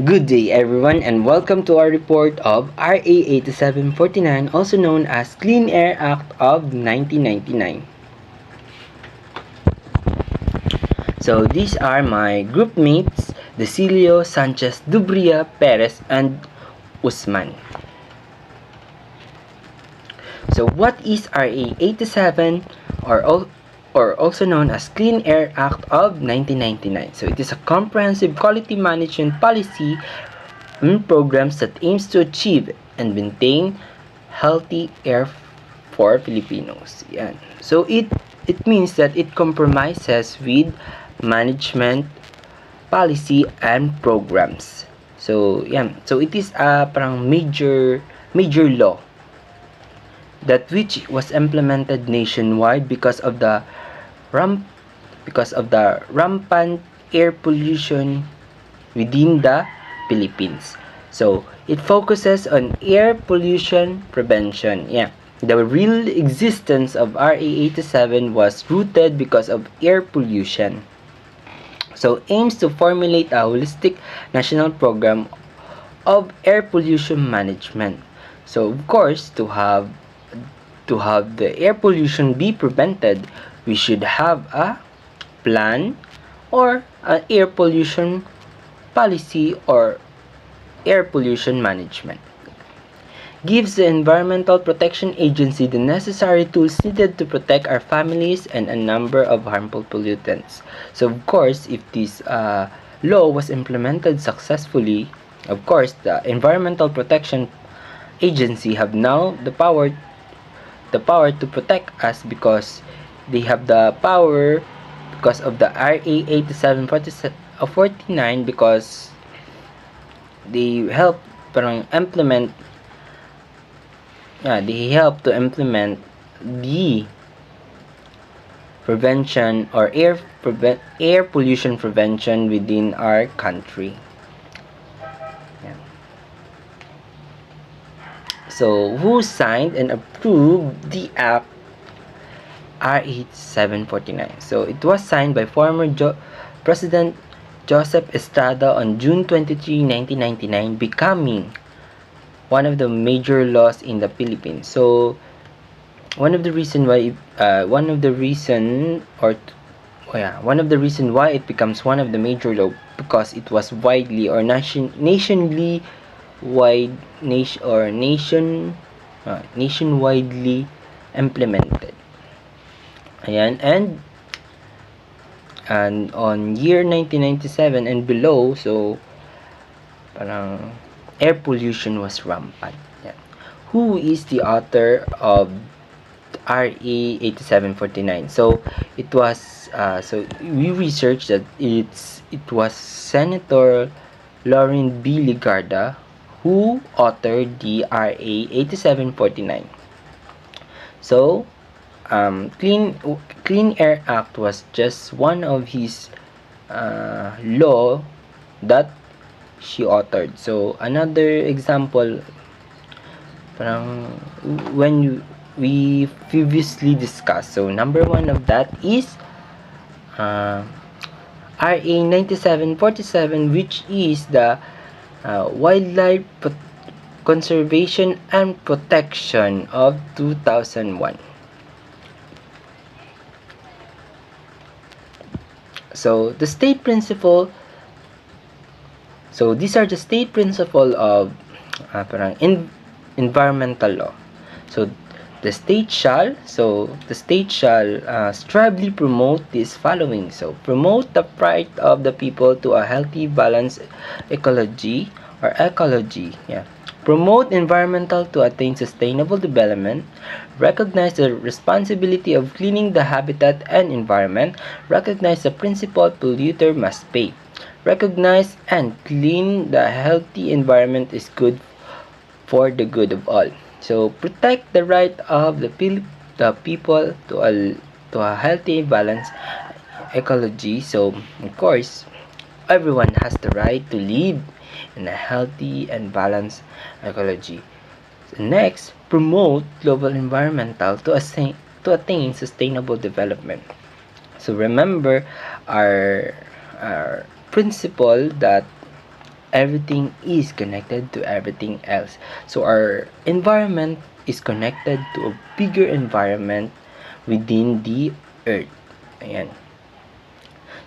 Good day, everyone, and welcome to our report of RA 8749, also known as Clean Air Act of 1999. So, these are my group mates, Decilio, Sanchez, Dubria, Perez, and Usman. So, what is RA 87 or also known as Clean Air Act of 1999? So, it is a comprehensive quality management policy programs that aims to achieve and maintain healthy air for Filipinos. Yan. So it means that it compromises with management policy and programs. So yan. So it is a parang major law that which was implemented nationwide ram because of the rampant air pollution within the Philippines. So, it focuses on air pollution prevention. Yeah. The real existence of RA 87 was rooted because of air pollution. So, aims to formulate a holistic national program of air pollution management. So, of course, to have the air pollution be prevented, we should have a plan or an air pollution policy or air pollution management. Gives the Environmental Protection Agency the necessary tools needed to protect our families and a number of harmful pollutants. So, of course, if this law was implemented successfully, of course, the Environmental Protection Agency have now the power to protect us because they have the power because of the RA 8749 because they help parang implement they help to implement the prevention or air pollution prevention within our country. Yeah. So, who signed and approved the Act RA 749? So, it was signed by former President Joseph Estrada on June 23, 1999, becoming one of the major laws in the Philippines. So, one of the reason why it becomes one of the major law because it was widely or nationwidely implemented. Ayan, and on year 1997 and below, so parang air pollution was rampant. Yeah. Who is the author of RA 8749? So it was so we researched that it was Senator Lauren B. Ligarda who authored the RA 8749. So Clean Air Act was just one of his law that she authored. So another example, parang we previously discussed. So number one of that is RA 9747, which is the Wildlife Conservation and Protection of 2001. So the state principle. So these are the state principle of environmental law. So the state shall strively promote this following. So promote the right of the people to a healthy, balanced ecology. Yeah. Promote environmental to attain sustainable development. Recognize the responsibility of cleaning the habitat and environment. Recognize the principle polluter must pay. Recognize and clean the healthy environment is good for the good of all. So protect the right of the people to a healthy, balanced ecology. So of course, everyone has the right to live in a healthy and balanced ecology. So next, promote global environmental to attain sustainable development. So remember our principle that everything is connected to everything else. So our environment is connected to a bigger environment within the earth. Ayan.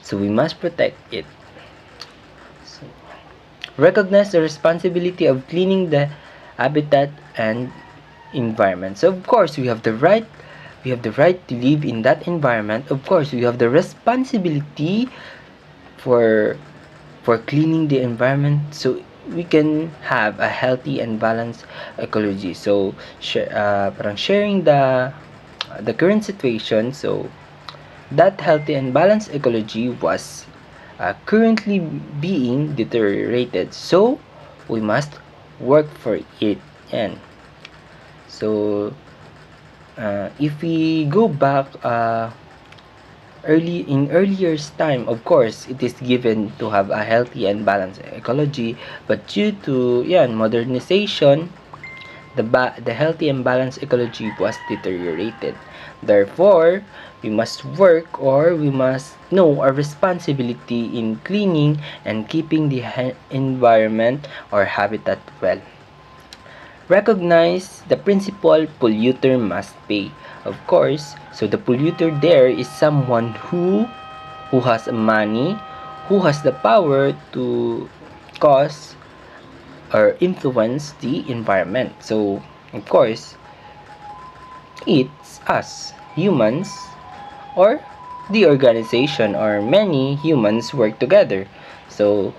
So we must protect it. So, recognize the responsibility of cleaning the habitat and environment. So of course we have the right to live in that environment. Of course we have the responsibility for cleaning the environment so we can have a healthy and balanced ecology. So parang sharing the current situation, so that healthy and balanced ecology was currently being deteriorated. So we must work for it. And so if we go back earlier time, of course it is given to have a healthy and balanced ecology, but due to modernization, the healthy and balanced ecology was deteriorated. Therefore, we must work, or we must know our responsibility in cleaning and keeping the environment or habitat well. Recognize the principle polluter must pay. Of course, so the polluter there is someone who has money, who has the power to cause or influence the environment. So, of course, it's us, humans, or the organization, or many humans work together. So,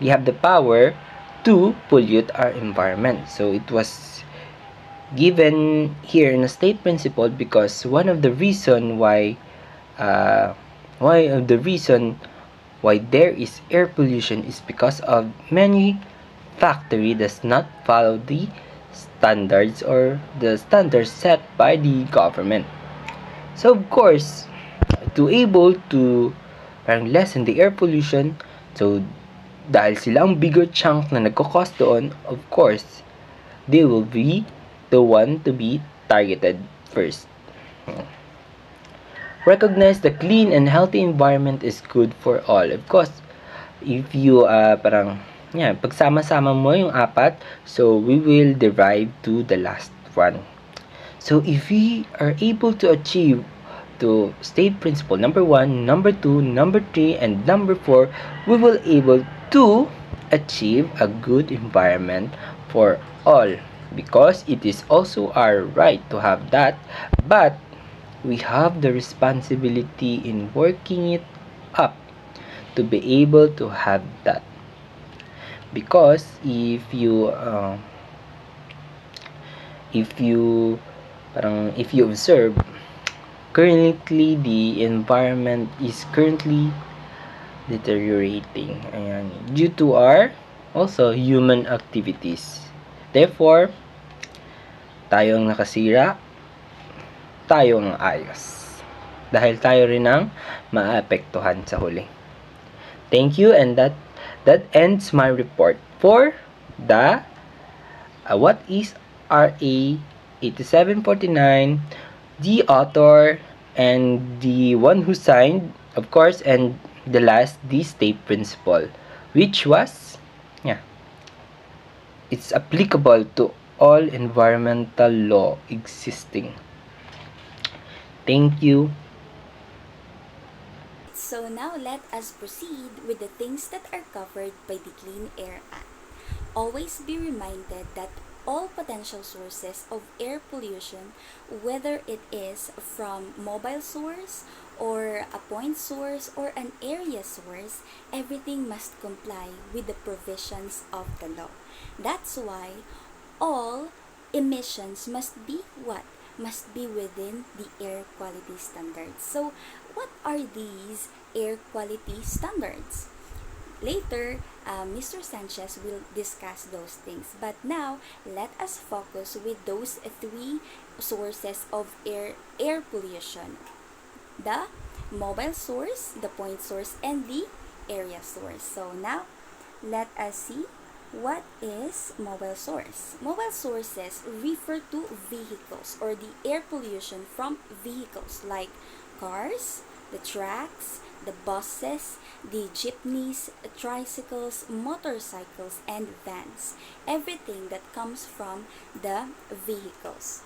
we have the power to pollute our environment. So, it was given here in a state principle because one of the reason why there is air pollution is because of many factory does not follow the standards or the standards set by the government. So of course, to able to parang lessen the air pollution, so dahil sila ang bigger chunk na nagko-cause doon, of course, they will be the one to be targeted first. Recognize the clean and healthy environment is good for all. Of course, if you pagsama-sama mo yung apat, so we will derive to the last one. So if we are able to achieve to state principle number 1, number 2, number 3, and number 4, we will able to achieve a good environment for all, because it is also our right to have that, but we have the responsibility in working it up to be able to have that. Because if you observe, currently the environment is currently deteriorating, ayan, due to our also human activities. Therefore, tayo ang nakasira, tayo ang ayos, dahil tayo rin ang maapektuhan sa huli. Thank you, and that ends my report for the what is RA 8749, the author and the one who signed, of course, and the last, the state principle, which was it's applicable to all environmental law existing. Thank you. So now let us proceed with the things that are covered by the Clean Air Act. Always be reminded that all potential sources of air pollution, whether it is from mobile source or a point source or an area source, everything must comply with the provisions of the law. That's why all emissions must be what? Must be within the air quality standards. So, what are these air quality standards? Later, Mr. Sanchez will discuss those things. But now, let us focus with those three sources of air pollution: the mobile source, the point source, and the area source. So now, let us see what is mobile source. Mobile sources refer to vehicles or the air pollution from vehicles like cars, the trucks, the buses, the jeepneys, tricycles, motorcycles, and vans. Everything that comes from the vehicles.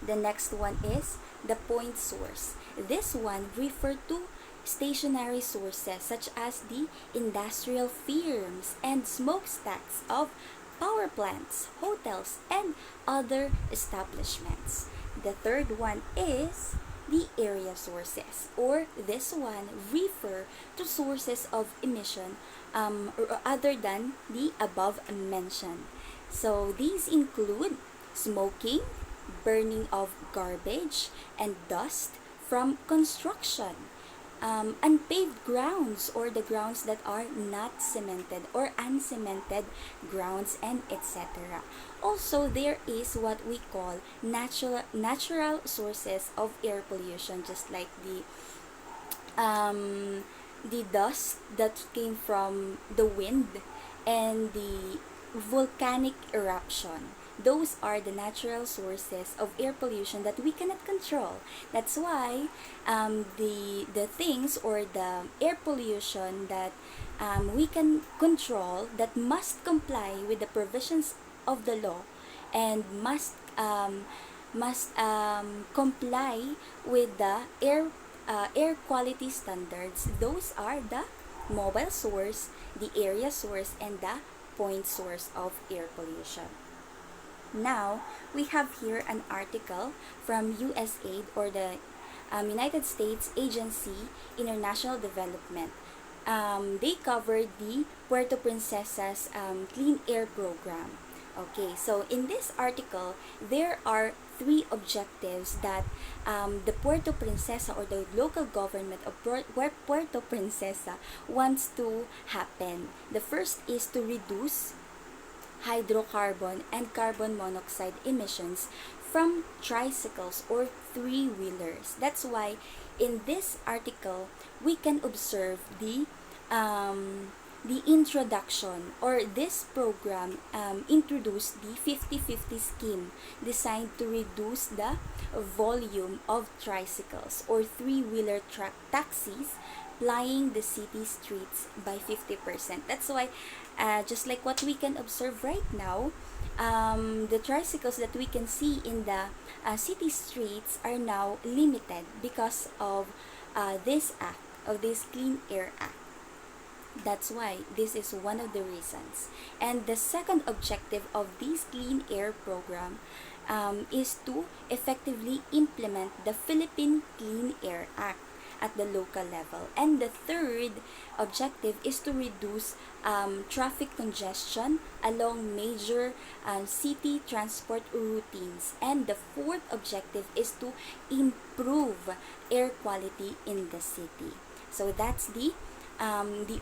The next one is the point source. This one refer to stationary sources such as the industrial firms and smokestacks of power plants, hotels, and other establishments. The third one is the area sources, or this one refer to sources of emission other than the above mentioned. So these include smoking, burning of garbage and dust from construction, unpaved grounds or the grounds that are not cemented or uncemented grounds, and etc. Also, there is what we call natural sources of air pollution, just like the dust that came from the wind and the volcanic eruption. Those are the natural sources of air pollution that we cannot control. That's why the things or the air pollution that we can control, that must comply with the provisions of the law and must comply with the air quality standards. Those are the mobile source, the area source, and the point source of air pollution. Now, we have here an article from USAID, or the United States Agency International Development. They covered the Puerto Princesa's Clean Air Program. Okay, so in this article, there are three objectives that the Puerto Princesa, or the local government of Puerto Princesa, wants to happen. The first is to reduce hydrocarbon and carbon monoxide emissions from tricycles or three-wheelers. That's why in this article we can observe the introduction, or this program introduced the 50-50 scheme designed to reduce the volume of tricycles or three-wheeler taxis plying the city streets by 50%. That's why, just like what we can observe right now, the tricycles that we can see in the city streets are now limited because of this act, of this Clean Air Act. That's why this is one of the reasons. And the second objective of this Clean Air Program is to effectively implement the Philippine Clean Air Act at the local level. And the third objective is to reduce traffic congestion along major city transport routines. And the fourth objective is to improve air quality in the city. So that's the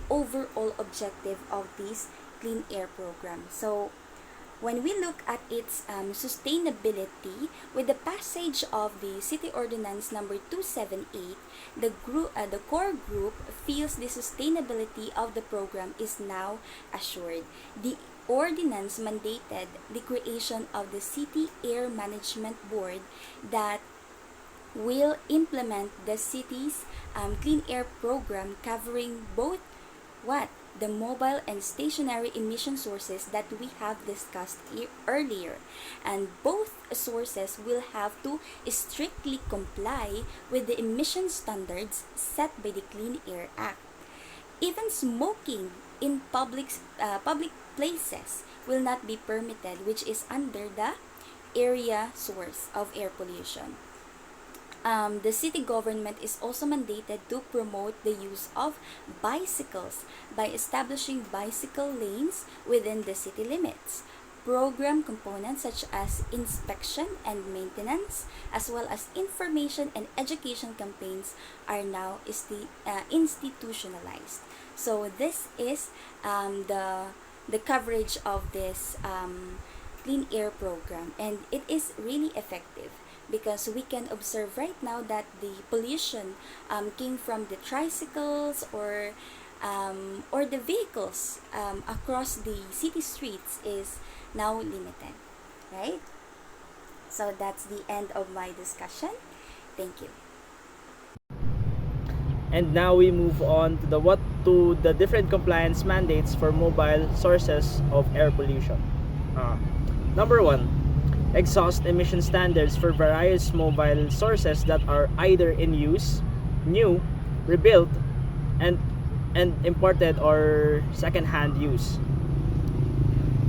overall objective of this Clean Air Program. So when we look at its sustainability, with the passage of the City Ordinance number 278, the core group feels the sustainability of the program is now assured. The ordinance mandated the creation of the City Air Management Board that will implement the city's clean air program, covering both the mobile and stationary emission sources that we have discussed earlier. And both sources will have to strictly comply with the emission standards set by the Clean Air Act. Even smoking in public places will not be permitted, which is under the area source of air pollution. The city government is also mandated to promote the use of bicycles by establishing bicycle lanes within the city limits. Program components such as inspection and maintenance, as well as information and education campaigns, are now institutionalized. So this is the coverage of this clean air program, and it is really effective, because we can observe right now that the pollution came from the tricycles or the vehicles across the city streets is now limited, right? So that's the end of my discussion. Thank you. And now we move on to the different compliance mandates for mobile sources of air pollution. Number one, exhaust emission standards for various mobile sources that are either in use, new, rebuilt, and imported or second-hand use.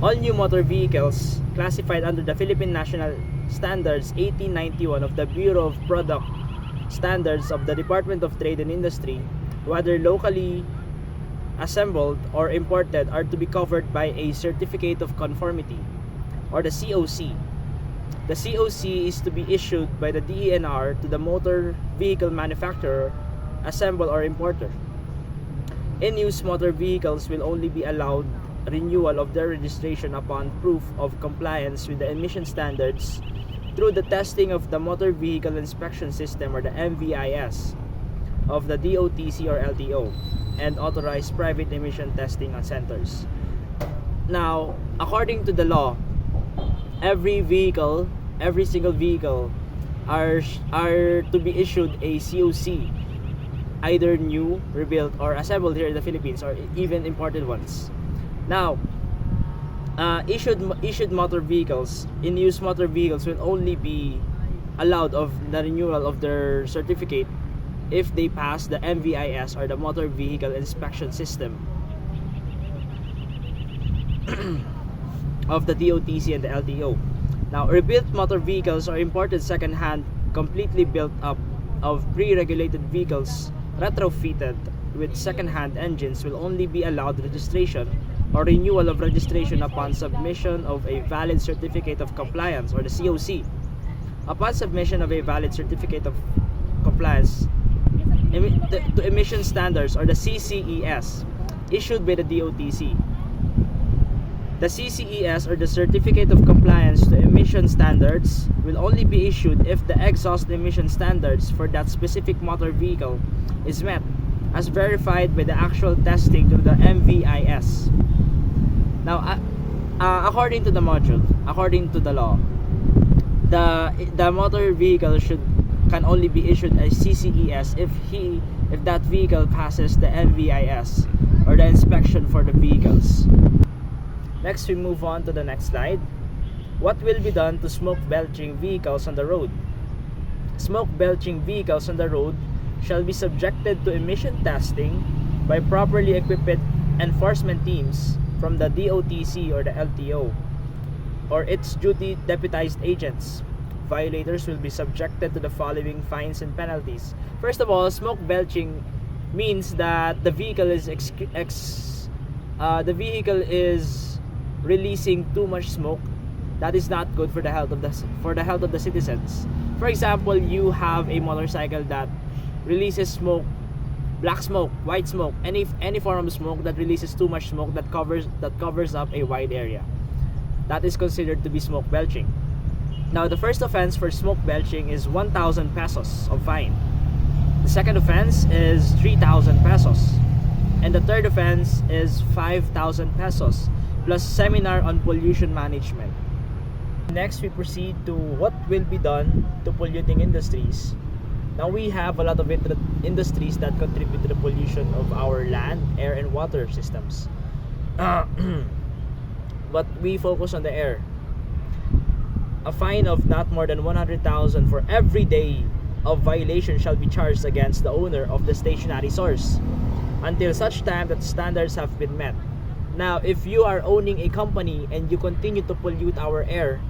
All new motor vehicles classified under the Philippine National Standards 1891 of the Bureau of Product Standards of the Department of Trade and Industry, whether locally assembled or imported, are to be covered by a Certificate of Conformity, or the COC. The COC is to be issued by the DENR to the motor vehicle manufacturer, assemble or importer. In-use motor vehicles will only be allowed renewal of their registration upon proof of compliance with the emission standards through the testing of the Motor Vehicle Inspection System, or the MVIS, of the DOTC or LTO, and authorized private emission testing on centers. Now, according to the law, every single vehicle are to be issued a COC, either new, rebuilt, or assembled here in the Philippines, or even imported ones. Now, issued motor vehicles, in-use motor vehicles will only be allowed of the renewal of their certificate if they pass the MVIS, or the Motor Vehicle Inspection System of the DOTC and the LTO. Now, rebuilt motor vehicles or imported second-hand, completely built up of pre-regulated vehicles retrofitted with second-hand engines will only be allowed registration or renewal of registration upon submission of a valid certificate of compliance, or the COC. Upon submission of a valid certificate of compliance to emission standards, or the CCES, issued by the DOTC. The CCES, or the Certificate of Compliance to Emission Standards, will only be issued if the exhaust emission standards for that specific motor vehicle is met, as verified by the actual testing through the MVIS. Now, according to the module, according to the law, the motor vehicle can only be issued a CCES if that vehicle passes the MVIS, or the inspection for the vehicles. Next, we move on to the next slide. What will be done to smoke belching vehicles on the road? Smoke belching vehicles on the road shall be subjected to emission testing by properly equipped enforcement teams from the DOTC or the LTO, or its duty deputized agents. Violators will be subjected to the following fines and penalties. First of all, smoke belching means that the vehicle is releasing too much smoke that is not good for the health of the citizens. For example, you have a motorcycle that releases smoke, black smoke, white smoke, any form of smoke that releases too much smoke that covers up a wide area. That is considered to be smoke belching. Now, the first offense for smoke belching is 1,000 pesos of fine. The second offense is 3,000 pesos. And the third offense is 5,000 pesos plus seminar on pollution management. Next, we proceed to what will be done to polluting industries. Now, we have a lot of industries that contribute to the pollution of our land, air, and water systems. But we focus on the air. A fine of not more than 100,000 for every day of violation shall be charged against the owner of the stationary source until such time that standards have been met. Now, if you are owning a company and you continue to pollute our air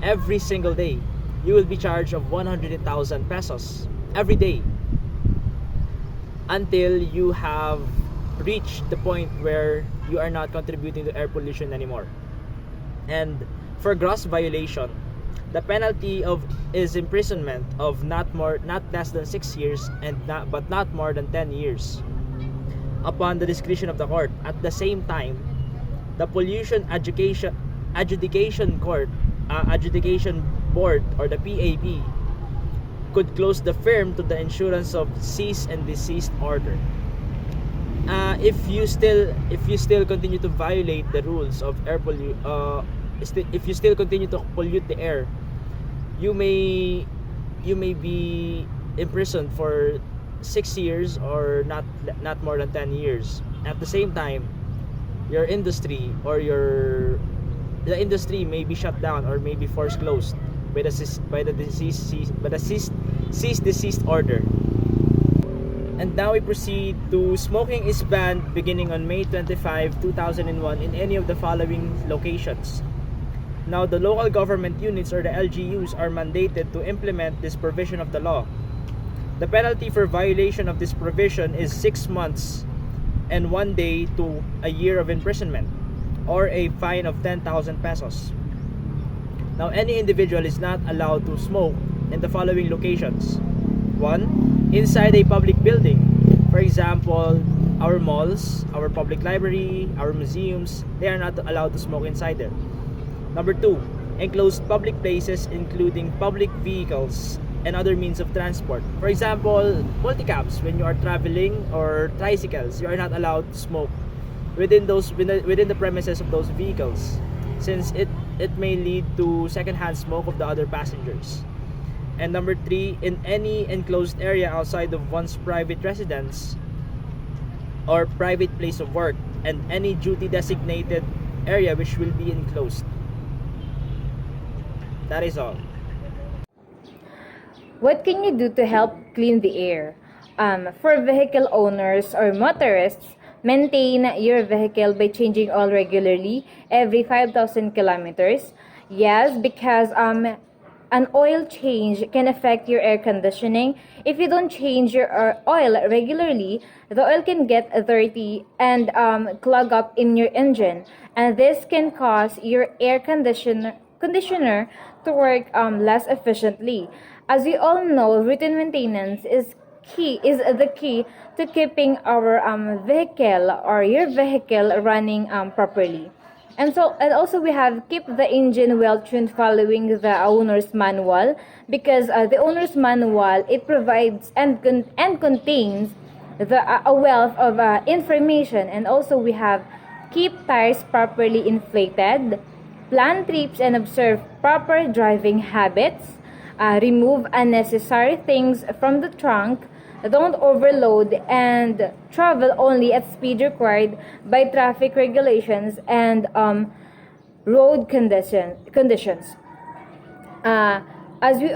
every single day, you will be charged of 100,000 pesos every day until you have reached the point where you are not contributing to air pollution anymore. And for gross violation, the penalty is imprisonment of not less than 6 years but not more than 10 years upon the discretion of the court. At the same time, the pollution adjudication board, or the PAP, could close the firm to the insurance of cease and desist order. If you still continue to violate the rules of air if you still continue to pollute the air, you may be imprisoned for 6 years or not more than 10 years. At the same time, your industry or the industry may be shut down or may be forced closed by the cease desist order. And now we proceed to smoking is banned beginning on May 25, 2001 in any of the following locations. Now, the local government units or the LGUs are mandated to implement this provision of the law. The penalty for violation of this provision is 6 months and 1 day to a year of imprisonment or a fine of 10,000 pesos. Now, any individual is not allowed to smoke in the following locations. 1. Inside a public building. For example, our malls, our public library, our museums, they are not allowed to smoke inside there. Number 2. Enclosed public places including public vehicles and other means of transport. For example, multicabs, when you are traveling, or tricycles, you are not allowed to smoke within the premises of those vehicles, since it may lead to secondhand smoke of the other passengers. And number 3, in any enclosed area outside of one's private residence or private place of work, and any duty designated area which will be enclosed. That is all. What can you do to help clean the air? For vehicle owners or motorists, maintain your vehicle by changing oil regularly every 5,000 kilometers. Yes, because an oil change can affect your air conditioning. If you don't change your oil regularly, the oil can get dirty and clog up in your engine, and this can cause your air conditioner to work less efficiently. As we all know, routine maintenance is the key to keeping our vehicle or your vehicle running properly. And also we have keep the engine well tuned following the owner's manual, because the owner's manual, it provides and contains a wealth of information. And also we have keep tires properly inflated, plan trips and observe proper driving habits, remove unnecessary things from the trunk, don't overload, and travel only at speed required by traffic regulations and road conditions. As we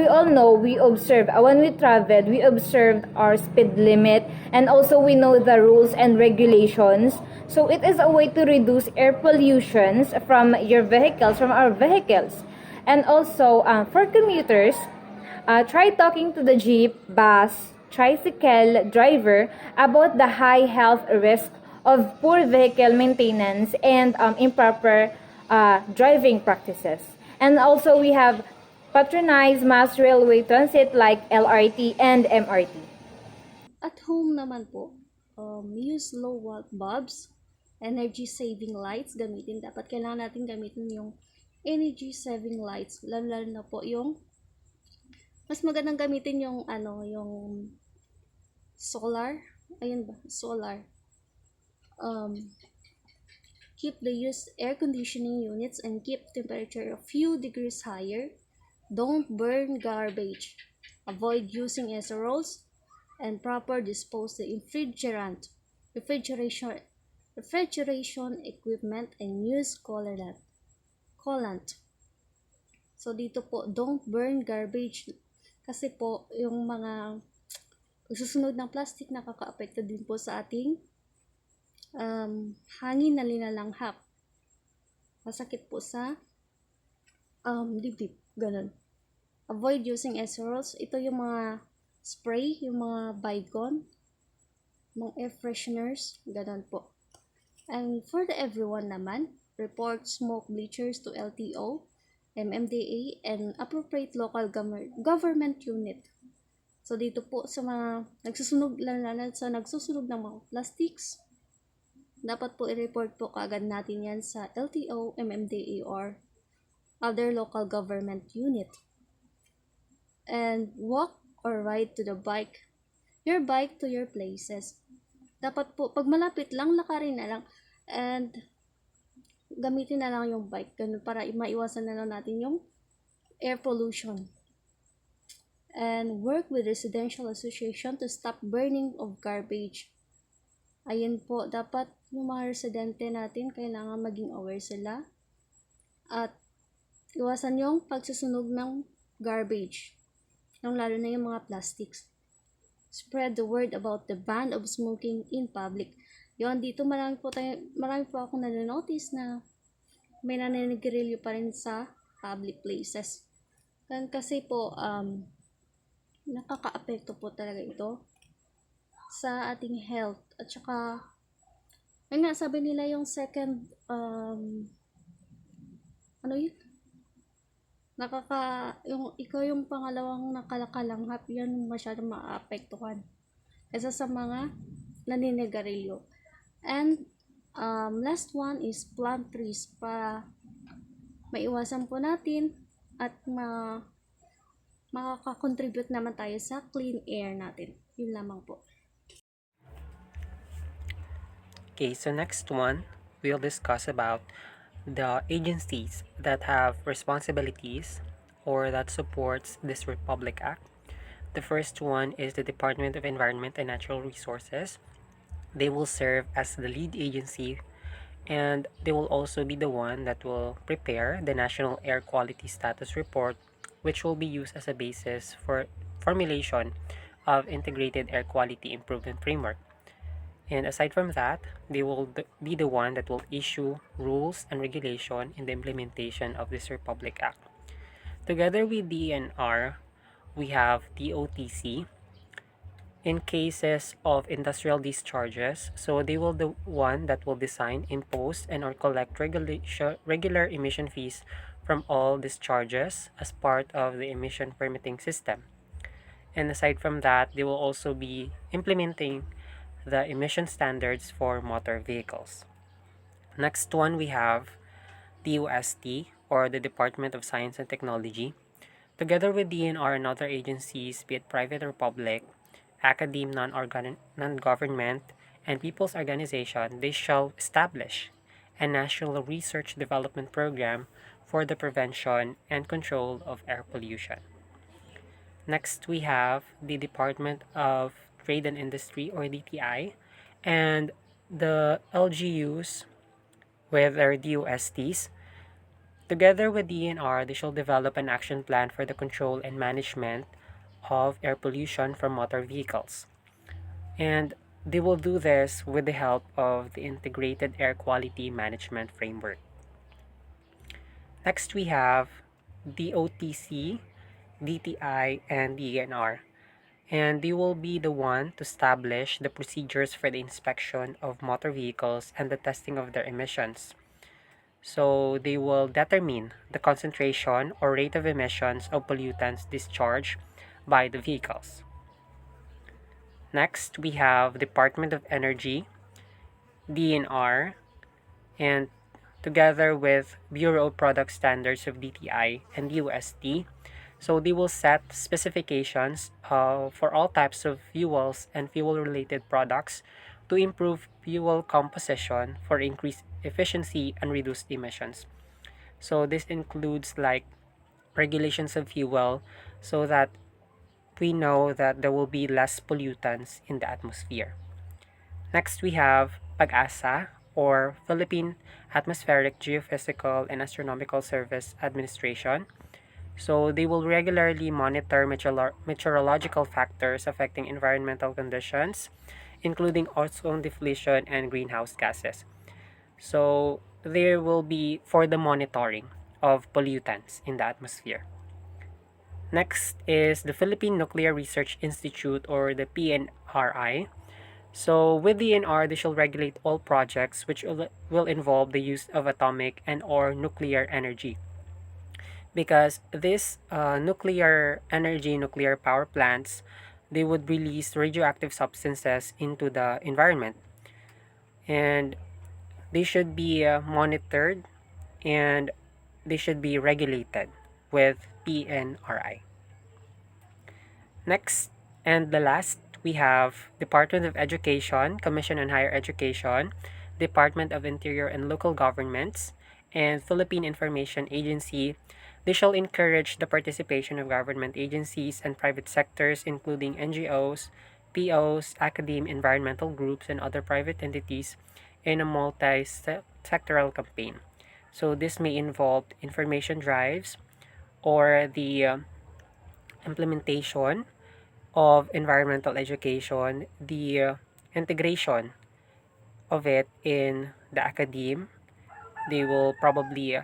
all know, we observe when we traveled, we observed our speed limit, and also we know the rules and regulations. So it is a way to reduce air pollutions from our vehicles. And also for commuters, try talking to the jeep, bus, tricycle driver about the high health risk of poor vehicle maintenance and improper driving practices. And also we have patronize mass railway transit like LRT and MRT. At home naman po, use low watt bulbs, energy saving lights gamitin. Dapat kailangan natin gamitin yung energy saving lights, lalo na po yung mas magandang gamitin yung yung solar. Ayun ba? Solar. Keep the used air conditioning units and keep temperature a few degrees higher. Don't burn garbage. Avoid using SROs and proper dispose the refrigeration equipment and use coolant. So dito po, don't burn garbage kasi po yung mga susunod ng plastic nakakaapekto din po sa ating hangin na linalanghap. Masakit po sa dibdib, ganun. Avoid using SROs. Ito yung mga spray, yung mga Baygon, mga air fresheners, ganun po. And for the everyone naman, report smoke bleachers to LTO, MMDA, and appropriate local government unit. So dito po sa mga nagsusunog ng mga plastics, dapat po i-report po kaagad natin yan sa LTO, MMDA, or other local government unit. And walk or ride your bike to your places. Dapat po, pag malapit lang, lakarin na lang. And gamitin na lang yung bike. Ganun, para maiwasan na lang natin yung air pollution. and work with residential association to stop burning of garbage. Ayun po, dapat yung mga residente natin, kailangan maging aware sila at iwasan yung pagsusunog ng garbage, lalo na yung mga plastics. Spread the word about the ban of smoking in public. Yon, dito marami po akong nanonotice na may naninigarilyo pa rin sa public places. Kasi po, nakaka-apekto po talaga ito sa ating health. At saka, ayun nga, sabi nila yung second, ikaw yung pangalawang nakalakalanghap, yan masyadong maapektuhan kaysa sa mga naninigarilyo. And last one is plant trees para maiwasan po natin at makaka-contribute naman tayo sa clean air natin. Yun lamang po. Okay, so next one, we'll discuss about the agencies that have responsibilities or that supports this Republic Act. The first one is the Department of Environment and Natural Resources. They will serve as the lead agency, and they will also be the one that will prepare the National Air Quality Status Report, which will be used as a basis for formulation of integrated air quality improvement framework. And aside from that, they will be the one that will issue rules and regulation in the implementation of this Republic Act. Together with DNR, we have DOTC. In cases of industrial discharges, so they will the one that will design, impose, and or collect regular emission fees from all discharges as part of the emission permitting system. And aside from that, they will also be implementing the emission standards for motor vehicles. Next one, we have DOST, or the Department of Science and Technology. Together with DNR and other agencies, be it private or public, academe, non-government, and people's organization, they shall establish a national research development program for the prevention and control of air pollution. Next, we have the Department of Trade and Industry, or DTI, and the LGUs with their DOSTs. Together with DNR, they shall develop an action plan for the control and management of air pollution from motor vehicles. And they will do this with the help of the Integrated Air Quality Management Framework. Next, we have DOTC, DTI, and DNR. And they will be the one to establish the procedures for the inspection of motor vehicles and the testing of their emissions. So they will determine the concentration or rate of emissions of pollutants discharged by the vehicles. Next, we have Department of Energy, DNR, and together with Bureau of Product Standards of DTI and DOST, so they will set specifications for all types of fuels and fuel-related products to improve fuel composition for increased efficiency and reduced emissions. So this includes like regulations of fuel so that we know that there will be less pollutants in the atmosphere. Next, we have PAG-ASA, or Philippine Atmospheric, Geophysical, and Astronomical Service Administration. So they will regularly monitor meteorological factors affecting environmental conditions, including ozone depletion and greenhouse gases. So there will be for the monitoring of pollutants in the atmosphere. Next is the Philippine Nuclear Research Institute, or the PNRI. So with the NR, they shall regulate all projects which will involve the use of atomic and or nuclear energy. Because this nuclear energy, nuclear power plants, they would release radioactive substances into the environment. And they should be monitored, and they should be regulated with PNRI. Next, and the last, we have Department of Education, Commission on Higher Education, Department of Interior and Local Governments, and Philippine Information Agency. They shall encourage the participation of government agencies and private sectors, including NGOs, POs, academe, environmental groups, and other private entities, in a multi-sectoral campaign. So this may involve information drives or the implementation of environmental education, the integration of it in the academe. They will probably,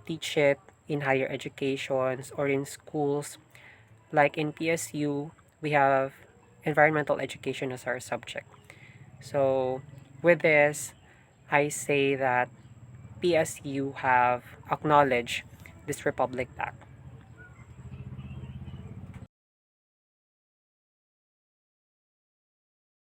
teach it in higher educations or in schools. Like in PSU, we have environmental education as our subject. So with this, I say that PSU have acknowledged this Republic Act.